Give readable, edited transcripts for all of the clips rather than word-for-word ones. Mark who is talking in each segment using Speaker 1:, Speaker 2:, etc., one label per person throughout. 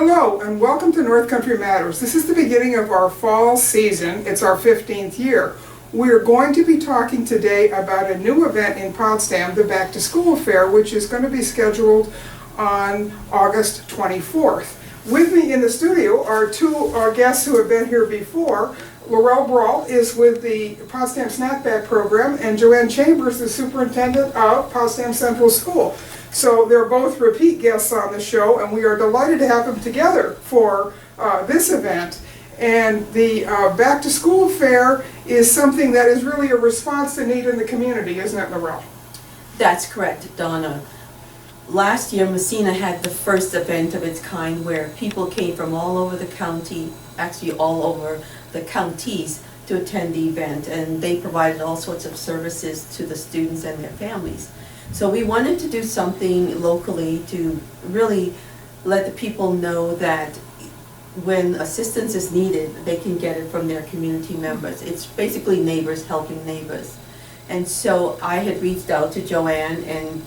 Speaker 1: Hello and welcome to North Country Matters. This is the beginning of our fall season. It's our 15th year. We're going to be talking today about a new event in Potsdam, the Back to School Fair, which is going to be scheduled on August 24th. With me in the studio are two guests who have been here before. Laurel Brawl is with the Potsdam Snackback Program, and Joanne Chambers, the superintendent of Potsdam Central School. So they're both repeat guests on the show, and we are delighted to have them together for this event. And the Back to School Fair is something that is really a response to need in the community, isn't it, Laurel?
Speaker 2: That's correct, Donna. Last year, Messina had the first event of its kind where people came from all over the county, actually all over the counties, to attend the event, and they provided all sorts of services to the students and their families. So we wanted to do something locally to really let the people know that when assistance is needed, they can get it from their community members. It's basically neighbors helping neighbors. And so I had reached out to Joanne, and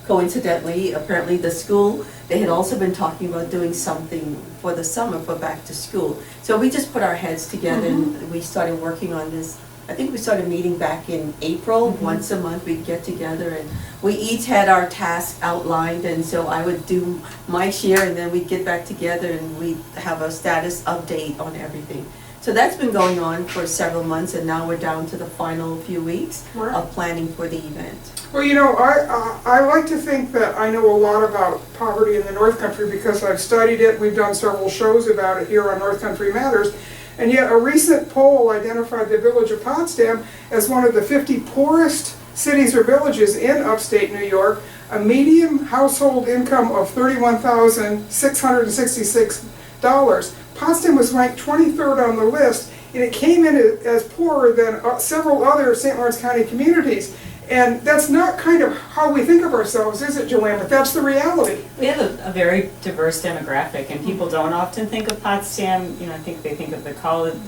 Speaker 2: coincidentally, apparently the school, they had also been talking about doing something for the summer for back to school. So we just put our heads together and we started working on this. I think we started meeting back in April. Once a month we'd get together, and we each had our tasks outlined, and so I would do my share and then we'd get back together and we'd have a status update on everything. So that's been going on for several months, and now we're down to the final few weeks of planning for the event.
Speaker 1: Well, you know, I like to think that I know a lot about poverty in the North Country because I've studied it. We've done several shows about it here on North Country Matters. And yet a recent poll identified the village of Potsdam as one of the 50 poorest cities or villages in upstate New York, a median household income of $31,666. Potsdam was ranked 23rd on the list, and it came in as poorer than several other St. Lawrence County communities. And that's not kind of how we think of ourselves, is it, Joanne? But that's the reality.
Speaker 3: We have a very diverse demographic, and people don't often think of Potsdam. You know, I think they think of the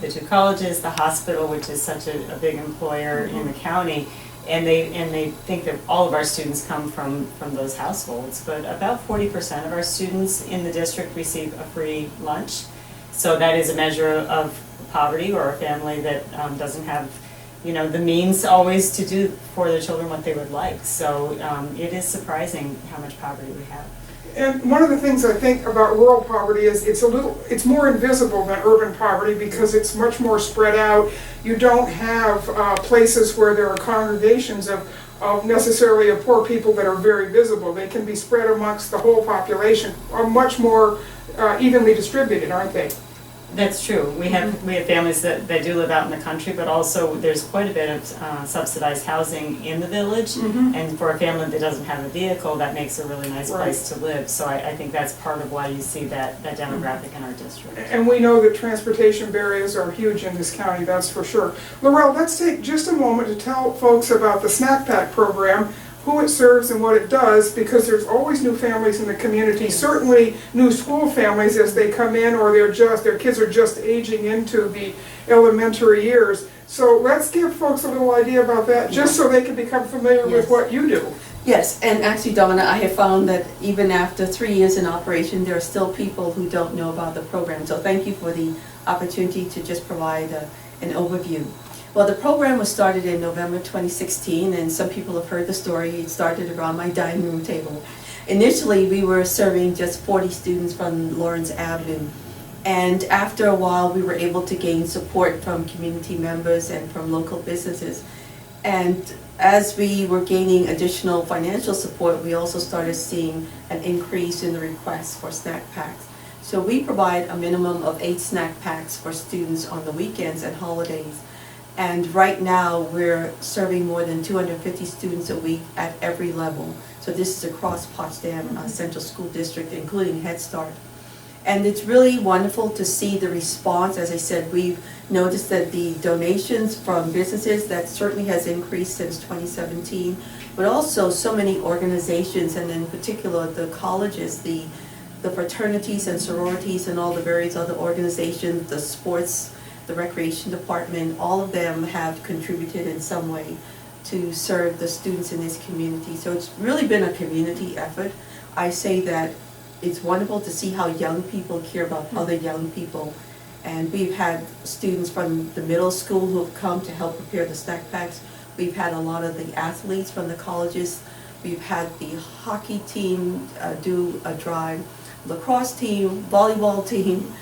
Speaker 3: two colleges, the hospital, which is such a big employer in the county, and they think that all of our students come from those households. But about 40% of our students in the district receive a free lunch, so that is a measure of poverty, or a family that doesn't have, you know, the means always to do for their children what they would like. So it is surprising how much poverty we have.
Speaker 1: And one of the things I think about rural poverty is it's more invisible than urban poverty because it's much more spread out. You don't have places where there are congregations of necessarily of poor people that are very visible. They can be spread amongst the whole population, are much more evenly distributed, aren't they?
Speaker 3: That's true. We have families that do live out in the country, but also there's quite a bit of subsidized housing in the village, and for a family that doesn't have a vehicle, that makes a really nice place to live. So I think that's part of why you see that demographic in our district. And
Speaker 1: we know that transportation barriers are huge in this county, that's for sure. Laurel, let's take just a moment to tell folks about the Snack Pack program, who it serves and what it does, because there's always new families in the community, certainly new school families as they come in, or their kids are just aging into the elementary years. So let's give folks a little idea about that, just so they can become familiar with what you do.
Speaker 2: Yes, and actually, Donna, I have found that even after 3 years in operation, there are still people who don't know about the program. So thank you for the opportunity to just provide an overview. Well, the program was started in November 2016, and some people have heard the story. It started around my dining room table. Initially, we were serving just 40 students from Lawrence Avenue, and after a while, we were able to gain support from community members and from local businesses. And as we were gaining additional financial support, we also started seeing an increase in the requests for snack packs. So we provide a minimum of 8 snack packs for students on the weekends and holidays. And right now, we're serving more than 250 students a week at every level. So this is across Potsdam Central School District, including Head Start. And it's really wonderful to see the response. As I said, we've noticed that the donations from businesses, that certainly has increased since 2017, but also so many organizations, and in particular the colleges, the fraternities and sororities and all the various other organizations, the sports, the recreation department, all of them have contributed in some way to serve the students in this community. So it's really been a community effort. I say that it's wonderful to see how young people care about other young people. And we've had students from the middle school who have come to help prepare the snack packs. We've had a lot of the athletes from the colleges. We've had the hockey team do a drive, lacrosse team, volleyball team,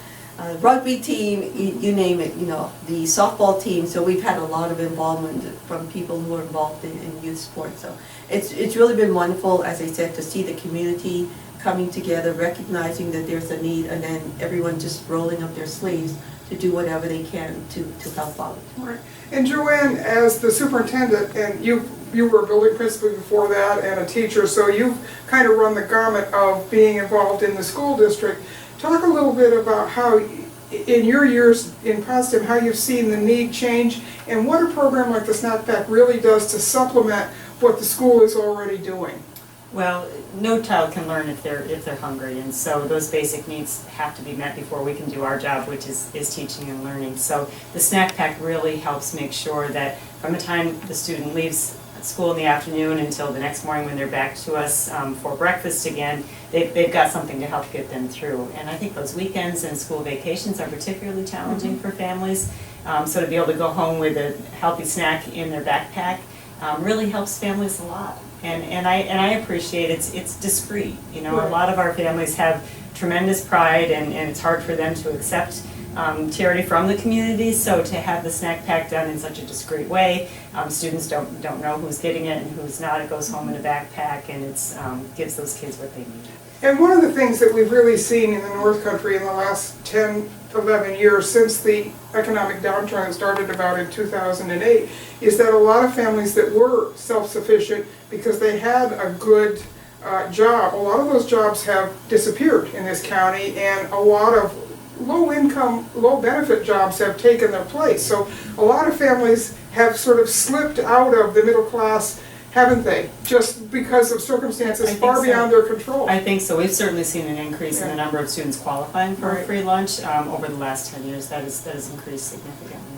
Speaker 2: rugby team, you name it, you know, the softball team. So we've had a lot of involvement from people who are involved in youth sports. So it's really been wonderful, as I said, to see the community coming together, recognizing that there's a need, and then everyone just rolling up their sleeves to do whatever they can to help out.
Speaker 1: Right. And Joanne, as the superintendent, and you were a building principal before that and a teacher, so you've kind of run the gamut of being involved in the school district. Talk a little bit about how, in your years in Potsdam, how you've seen the need change and what a program like the Snack Pack really does to supplement what the school is already doing.
Speaker 3: Well, no child can learn if they're hungry, and so those basic needs have to be met before we can do our job, which is teaching and learning. So the snack pack really helps make sure that from the time the student leaves school in the afternoon until the next morning when they're back to us for breakfast again, they've got something to help get them through. And I think those weekends and school vacations are particularly challenging for families. So to be able to go home with a healthy snack in their backpack really helps families a lot. And I appreciate it's discreet. You know, a lot of our families have tremendous pride, and it's hard for them to accept charity from the community. So to have the snack pack done in such a discreet way, students don't know who's getting it and who's not. It goes home in a backpack, and it's gives those kids what they need.
Speaker 1: And one of the things that we've really seen in the North Country in the last 10, 11 years since the economic downturn started about in 2008 is that a lot of families that were self-sufficient because they had a good job, a lot of those jobs have disappeared in this county, and a lot of low-income, low-benefit jobs have taken their place. So a lot of families have sort of slipped out of the middle class, haven't they? Just because of circumstances far beyond their control.
Speaker 3: I think so. We've certainly seen an increase in the number of students qualifying for a free lunch over the last 10 years. That has increased significantly.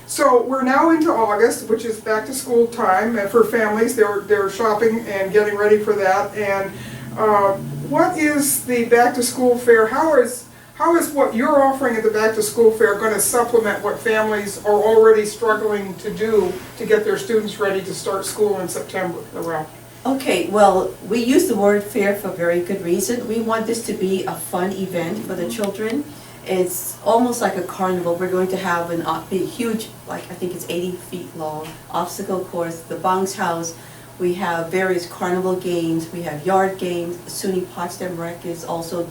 Speaker 1: So we're now into August, which is back to school time, and for families, they're shopping and getting ready for that. And what is the back to school fair? How is what you're offering at the back to school fair going to supplement what families are already struggling to do to get their students ready to start school in September around?
Speaker 2: Okay, well, we use the word fair for very good reason. We want this to be a fun event for the children. It's almost like a carnival. We're going to have a huge, like I think it's 80 feet long, obstacle course, the bounce house. We have various carnival games. We have yard games. SUNY Potsdam Rec is also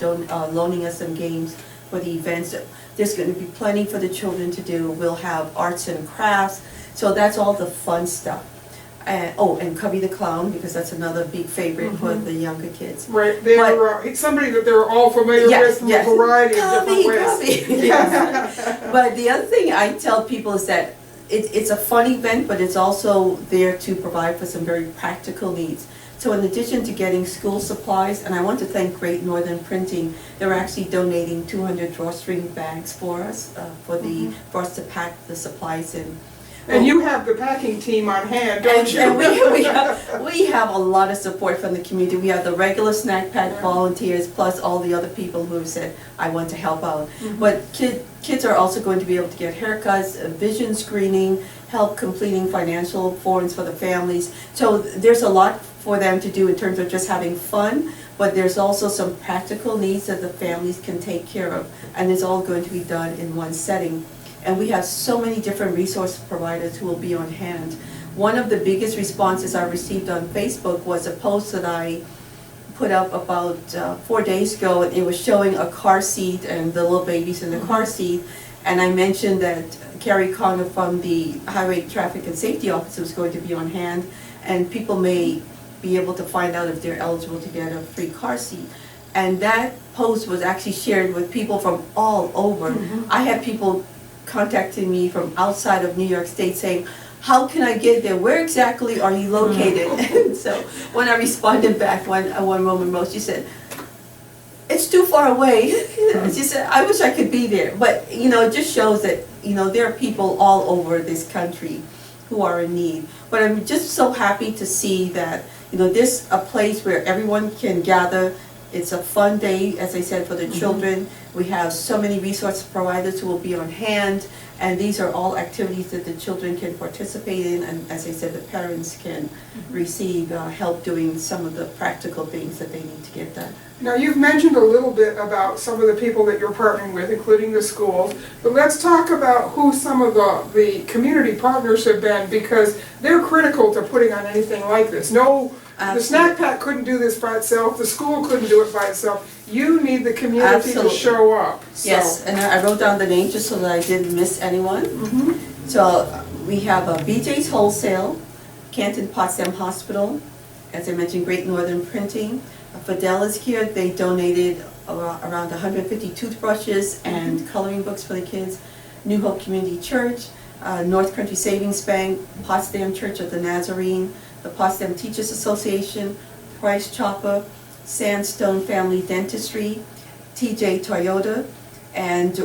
Speaker 2: loaning us some games for the events. There's going to be plenty for the children to do. We'll have arts and crafts. So that's all the fun stuff. And Cubby the Clown, because that's another big favorite for the younger kids.
Speaker 1: Right, they're somebody that they're all familiar with in a variety of different ways.
Speaker 2: Cubby. Yes. But the other thing I tell people is that it's a fun event, but it's also there to provide for some very practical needs. So in addition to getting school supplies, and I want to thank Great Northern Printing, they're actually donating 200 drawstring bags for us, for us to pack the supplies in.
Speaker 1: And you have the packing team on hand, don't you?
Speaker 2: And we have a lot of support from the community. We have the regular snack pack volunteers, plus all the other people who have said, I want to help out. But kids are also going to be able to get haircuts, vision screening, help completing financial forms for the families. So there's a lot for them to do in terms of just having fun, but there's also some practical needs that the families can take care of. And it's all going to be done in one setting. And we have so many different resource providers who will be on hand. One of the biggest responses I received on Facebook was a post that I put up about 4 days ago, and it was showing a car seat and the little babies in the car seat. And I mentioned that Carrie Connor from the Highway Traffic and Safety Office was going to be on hand, and people may be able to find out if they're eligible to get a free car seat. And that post was actually shared with people from all over. I had people contacting me from outside of New York State saying, how can I get there? Where exactly are you located? And so when I responded back, one woman wrote, she said, it's too far away. She said, I wish I could be there. But, you know, it just shows that, you know, there are people all over this country who are in need. But I'm just so happy to see that, you know, this a place where everyone can gather It's a fun day, as I said, for the children. We have so many resource providers who will be on hand, and these are all activities that the children can participate in, and as I said, the parents can receive help doing some of the practical things that they need to get done.
Speaker 1: Now, you've mentioned a little bit about some of the people that you're partnering with, including the schools, but let's talk about who some of the community partners have been, because they're critical to putting on anything like this. No, the snack pack couldn't do this by itself, the school couldn't do it by itself. You need the community to show up. So.
Speaker 2: Yes, and I wrote down the names just so that I didn't miss anyone. So we have BJ's Wholesale, Canton Potsdam Hospital, as I mentioned, Great Northern Printing. Fidel is here. They donated around 150 toothbrushes and coloring books for the kids. New Hope Community Church, North Country Savings Bank, Potsdam Church of the Nazarene, the Potsdam Teachers Association, Price Chopper, Sandstone Family Dentistry, TJ Toyota, and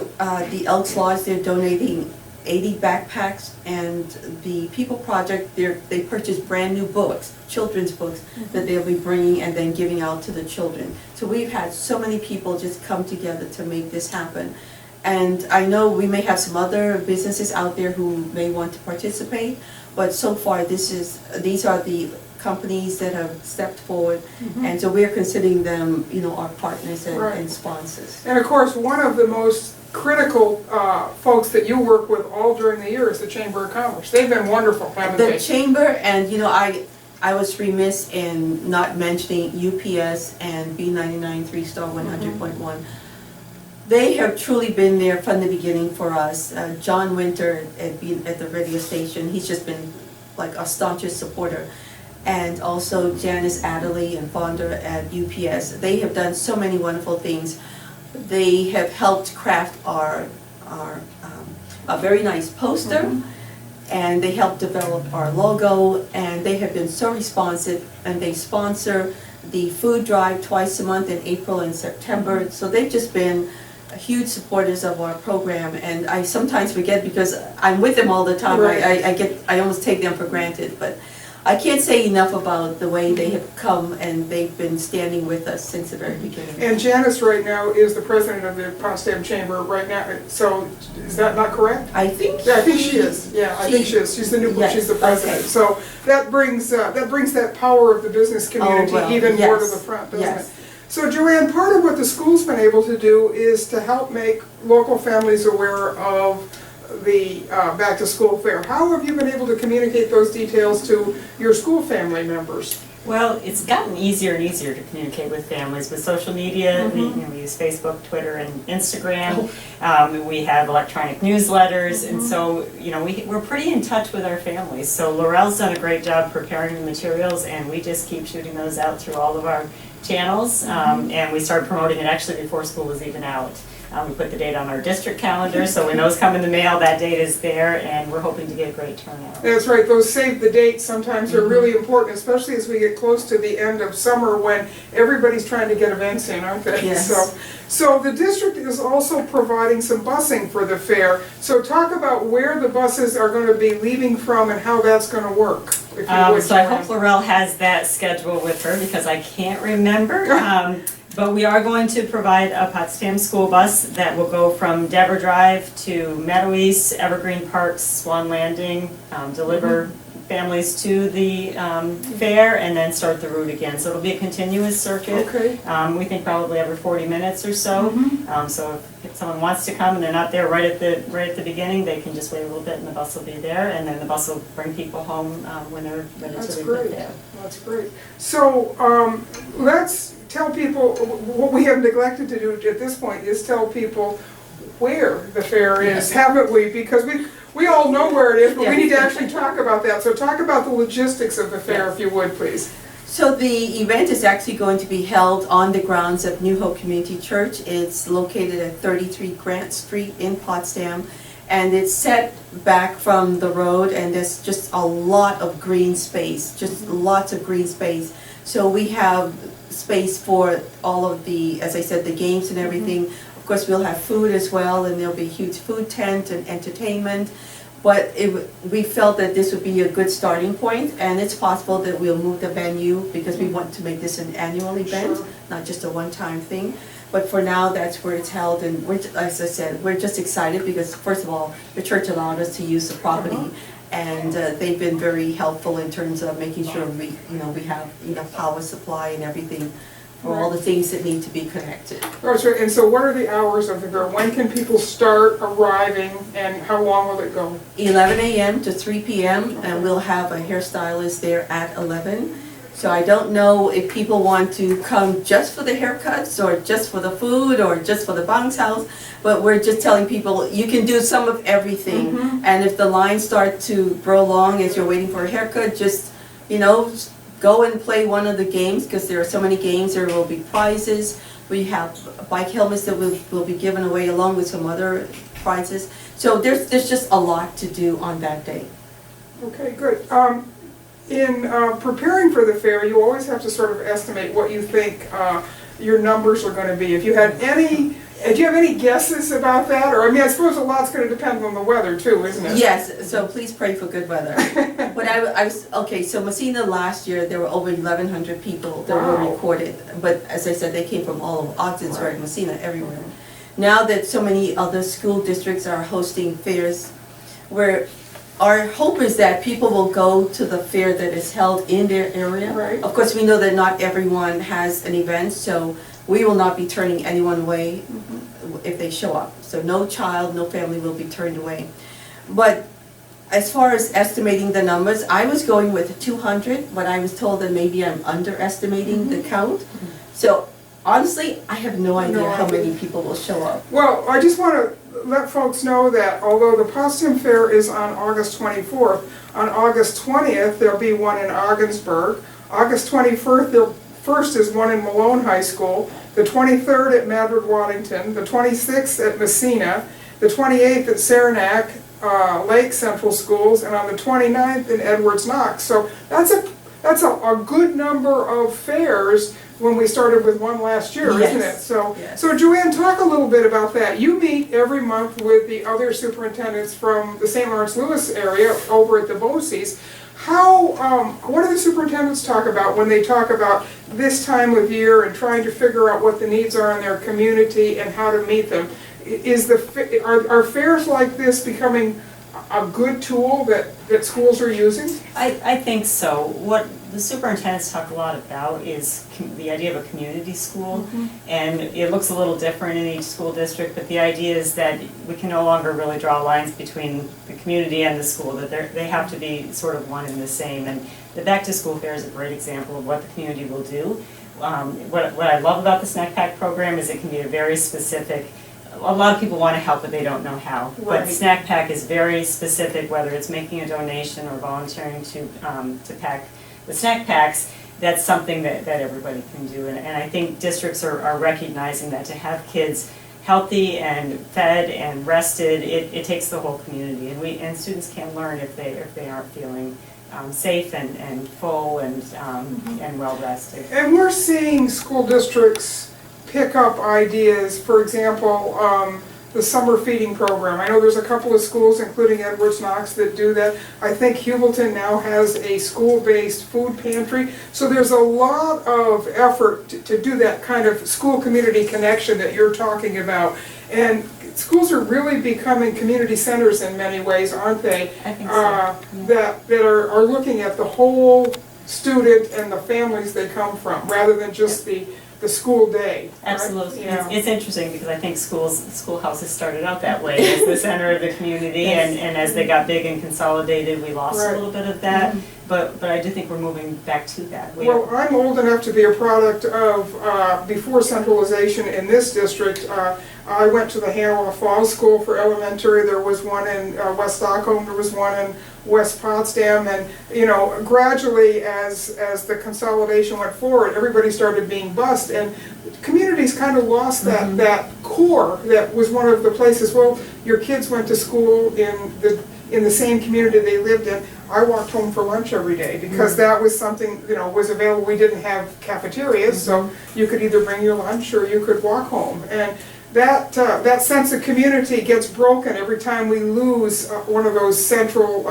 Speaker 2: the Elks Lodge. They're donating 80 backpacks, and the People Project, they purchased brand new books, children's books, that they'll be bringing and then giving out to the children. So we've had so many people just come together to make this happen. And I know we may have some other businesses out there who may want to participate, but so far these are the companies that have stepped forward, and so we're considering them, our partners and sponsors.
Speaker 1: And of course, one of the most critical folks that you work with all during the year is the Chamber of Commerce. They've been wonderful, haven't they?
Speaker 2: The Chamber, and I was remiss in not mentioning UPS and B99 3-Star 100.1. They have truly been there from the beginning for us. John Winter at the radio station, he's just been like our staunchest supporter. And also Janice Adderley and Fonda at UPS. They have done so many wonderful things. They have helped craft our a very nice poster, and they helped develop our logo, and they have been so responsive, and they sponsor the food drive twice a month in April and September. So they've just been huge supporters of our program, and I sometimes forget because I'm with them all the time.
Speaker 1: Right.
Speaker 2: I almost take them for granted, but I can't say enough about the way they have come, and they've been standing with us since the very beginning.
Speaker 1: And Janice right now is the president of the Potsdam Chamber right now, so is that not correct?
Speaker 2: I think.
Speaker 1: Yeah, I think she is. Yeah, I think she is. She's the new, she's the president. Okay. So that brings that power of the business community even more to the front, doesn't it? So Joanne, part of what the school's been able to do is to help make local families aware of the back to school fair. How have you been able to communicate those details to your school family members?
Speaker 3: Well, it's gotten easier and easier to communicate with families with social media. We use Facebook, Twitter, and Instagram. We have electronic newsletters, and so we're pretty in touch with our families. So Laurel's done a great job preparing the materials, and we just keep shooting those out through all of our channels. And we started promoting it actually before school was even out. We put the date on our district calendar, so when those come in the mail, that date is there, and we're hoping to get a great turnout. That's
Speaker 1: right. Those save the dates sometimes are really important, especially as we get close to the end of summer when everybody's trying to get events in, aren't they?
Speaker 2: Yes.
Speaker 1: So the district is also providing some busing for the fair. So talk about where the buses are going to be leaving from and how that's going to work. If you would,
Speaker 3: so I hope Laurel has that schedule with her because I can't remember. But we are going to provide a Potsdam school bus that will go from Dever Drive to Meadow East, Evergreen Park, Swan Landing, deliver families to the fair, and then start the route again. So it'll be a continuous circuit.
Speaker 1: Okay.
Speaker 3: We think probably every 40 minutes or so. So if someone wants to come and they're not there right at the beginning, they can just wait a little bit and the bus will be there, and then the bus will bring people home when they're ready to leave the fair.
Speaker 1: That's great. So let's tell people, what we have neglected to do at this point is tell people where the fair is, haven't we? Because we all know where it is, but we need to actually talk about that. So talk about the logistics of the fair, if you would, please.
Speaker 2: So the event is actually going to be held on the grounds of New Hope Community Church. It's located at 33 Grant Street in Potsdam, and it's set back from the road, and there's just a lot of green space, just lots of green space. So we have space for all of the, as I said, the games and everything. Of course, we'll have food as well, and there'll be a huge food tent and entertainment. But we felt that this would be a good starting point, and it's possible that we'll move the venue because we want to make this an annual event. not just a one-time thing. But for now, that's where it's held, and as I said, we're just excited because, first of all, the church allowed us to use the property, and they've been very helpful in terms of making sure we have enough power supply and everything for all the things that need to be connected.
Speaker 1: Oh, sure. And so what are the hours of the fair? When can people start arriving, and how long will it go?
Speaker 2: 11 a.m. to 3 p.m. and we'll have a hairstylist there at 11. So I don't know if people want to come just for the haircuts or just for the food or just for the bounce house, but we're just telling people you can do some of everything. And if the lines start to grow long as you're waiting for a haircut, just, go and play one of the games, because there are so many games. There will be prizes. We have bike helmets that will be given away along with some other prizes. So there's just a lot to do on that day.
Speaker 1: Okay, good. In preparing for the fair, you always have to sort of estimate what you think your numbers are going to be. If you had do you have any guesses about that? Or, I suppose a lot's going to depend on the weather too, isn't it?
Speaker 2: Yes, so please pray for good weather. But so Messina last year, there were over 1,100 people that were recorded. But as I said, they came from all over Ogdensburg, Messina, everywhere. Now that so many other school districts are hosting fairs, our hope is that people will go to the fair that is held in their area.
Speaker 1: Right.
Speaker 2: Of course, we know that not everyone has an event, so we will not be turning anyone away if they show up. So no child, no family will be turned away. But as far as estimating the numbers, I was going with 200, but I was told that maybe I'm underestimating the count. So honestly, I have no idea how many people will show up.
Speaker 1: Well, I just want to let folks know that although the Potsdam Fair is on August 24th, on August 20th there'll be one in Ogdensburg. August 21st is one in Malone High School, the 23rd at Madrid-Waddington, the 26th at Messina, the 28th at Saranac Lake Central Schools, and on the 29th in Edwards Knox. So that's a good number of fairs when we started with one last year, isn't it? So, so Joanne, talk a little bit about that. You meet every month with the other superintendents from the St. Lawrence Lewis area over at the BOCES. What do the superintendents talk about when they talk about this time of year and trying to figure out what the needs are in their community and how to meet them? Are fairs like this becoming a good tool that schools are using?
Speaker 3: I think so. What the superintendents talk a lot about is the idea of a community school, and it looks a little different in each school district, but the idea is that we can no longer really draw lines between the community and the school, that they have to be sort of one and the same. And the Back to School Fair is a great example of what the community will do. What I love about the snack pack program is it can be a very specific. A lot of people want to help, but they don't know how.
Speaker 1: Right.
Speaker 3: But Snack Pack is very specific, whether it's making a donation or volunteering to pack the snack packs. That's something that everybody can do. And I think districts are recognizing that to have kids healthy and fed and rested, it takes the whole community. And students can learn if they aren't feeling safe and full and well rested.
Speaker 1: And we're seeing school districts pick up ideas, for example, the summer feeding program. I know there's a couple of schools, including Edwards Knox, that do that. I think Hubleton now has a school-based food pantry. So there's a lot of effort to do that kind of school-community connection that you're talking about. And schools are really becoming community centers in many ways, aren't they?
Speaker 3: I think so.
Speaker 1: That are looking at the whole student and the families they come from, rather than just the school day.
Speaker 3: Absolutely.
Speaker 1: Right? Yeah.
Speaker 3: It's interesting because I think schoolhouses started out that way as the center of the community, and as they got big and consolidated, we lost a little bit of that. But I do think we're moving back to that.
Speaker 1: Well, I'm old enough to be a product of before centralization in this district. I went to the Hanover Falls School for elementary. There was one in West Stockholm. There was one in West Potsdam, and gradually, as the consolidation went forward, everybody started being bused, and communities kind of lost that core that was one of the places. Well, your kids went to school in the same community they lived in. I walked home for lunch every day because that was something was available. We didn't have cafeterias, so you could either bring your lunch or you could walk home. And that sense of community gets broken every time we lose one of those central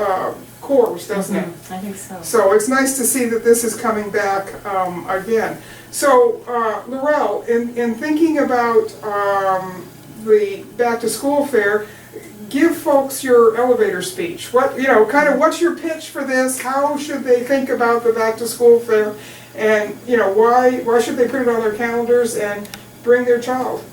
Speaker 1: course, doesn't it?
Speaker 3: I think so.
Speaker 1: So it's nice to see that this is coming back again. So Laurel, in thinking about the back to school fair, give folks your elevator speech. What, you know, kind of what's your pitch for this? How should they think about the back to school fair? And, you know, why should they put it on their calendars and bring their child?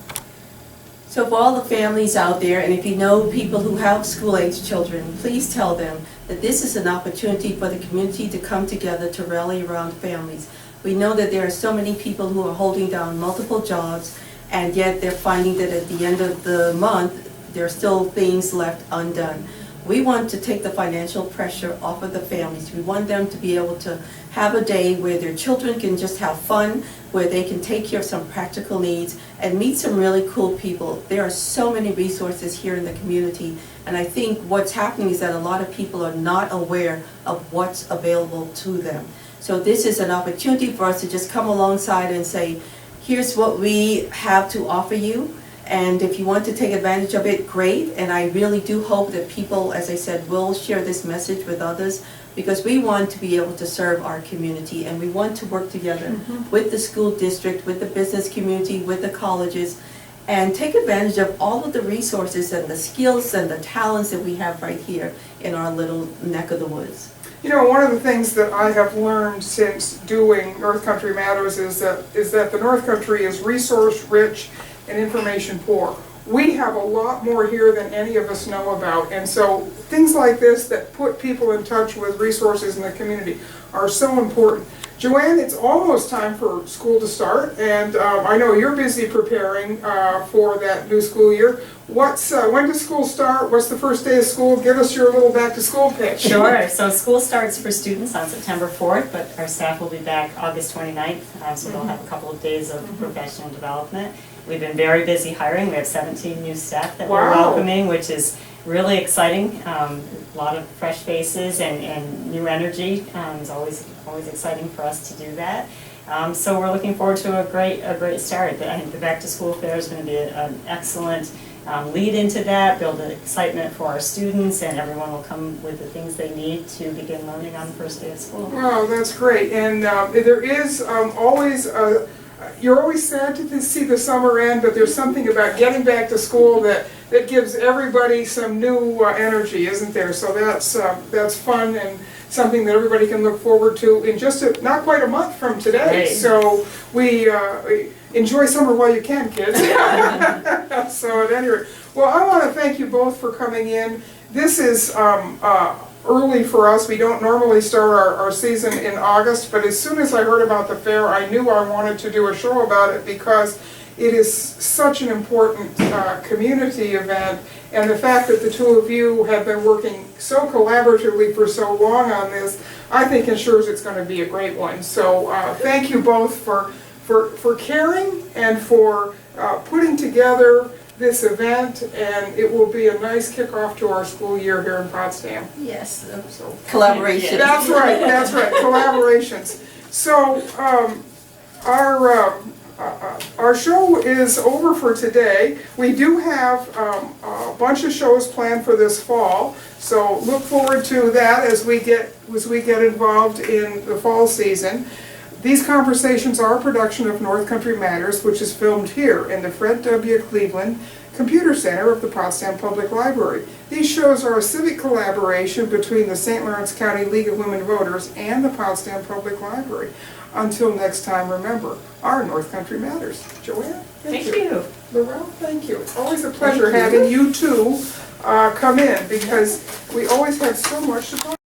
Speaker 2: So for all the families out there, and if you know people who have school-age children, please tell them that this is an opportunity for the community to come together to rally around families. We know that there are so many people who are holding down multiple jobs, and yet they're finding that at the end of the month, there are still things left undone. We want to take the financial pressure off of the families. We want them to be able to have a day where their children can just have fun, where they can take care of some practical needs and meet some really cool people. There are so many resources here in the community, and I think what's happening is that a lot of people are not aware of what's available to them. So this is an opportunity for us to just come alongside and say, here's what we have to offer you. And if you want to take advantage of it, great. And I really do hope that people, as I said, will share this message with others, because we want to be able to serve our community, and we want to work together with the school district, with the business community, with the colleges, and take advantage of all of the resources and the skills and the talents that we have right here in our little neck of the woods.
Speaker 1: You know, one of the things that I have learned since doing North Country Matters is that the North Country is resource rich and information poor. We have a lot more here than any of us know about, and so things like this that put people in touch with resources in the community are so important. Joanne, it's almost time for school to start, and I know you're busy preparing for that new school year. When does school start? What's the first day of school? Give us your little back to school pitch.
Speaker 3: Sure. So school starts for students on September 4th, but our staff will be back August 29th, so they'll have a couple of days of professional development. We've been very busy hiring. We have 17 new staff that we're welcoming, which is really exciting. A lot of fresh faces and new energy. It's always exciting for us to do that. So we're looking forward to a great start. I think the back to school fair is going to be an excellent lead into that, build an excitement for our students, and everyone will come with the things they need to begin learning on the first day of school.
Speaker 1: Wow, that's great. And there is always you're always sad to see the summer end, but there's something about getting back to school that gives everybody some new energy, isn't there? So that's fun and something that everybody can look forward to in just not quite a month from today.
Speaker 3: Right.
Speaker 1: So we enjoy summer while you can, kids. So at any rate, well, I want to thank you both for coming in. This is early for us. We don't normally start our season in August, but as soon as I heard about the fair, I knew I wanted to do a show about it because it is such an important community event, and the fact that the two of you have been working so collaboratively for so long on this, I think ensures it's going to be a great one. So thank you both for caring and for putting together this event, and it will be a nice kickoff to our school year here in Potsdam.
Speaker 2: Yes,
Speaker 1: So,
Speaker 2: collaboration.
Speaker 1: that's right, collaborations. So our show is over for today. We do have a bunch of shows planned for this fall, so look forward to that as we get involved in the fall season. These conversations are a production of North Country Matters, which is filmed here in the Fred W. Cleveland Computer Center of the Potsdam Public Library. These shows are a civic collaboration between the St. Lawrence County League of Women Voters and the Potsdam Public Library. Until next time, remember, our North Country Matters. Joanne, thank you. Laurel, thank you. It's always a pleasure having you two come in, because we always have so much to talk about.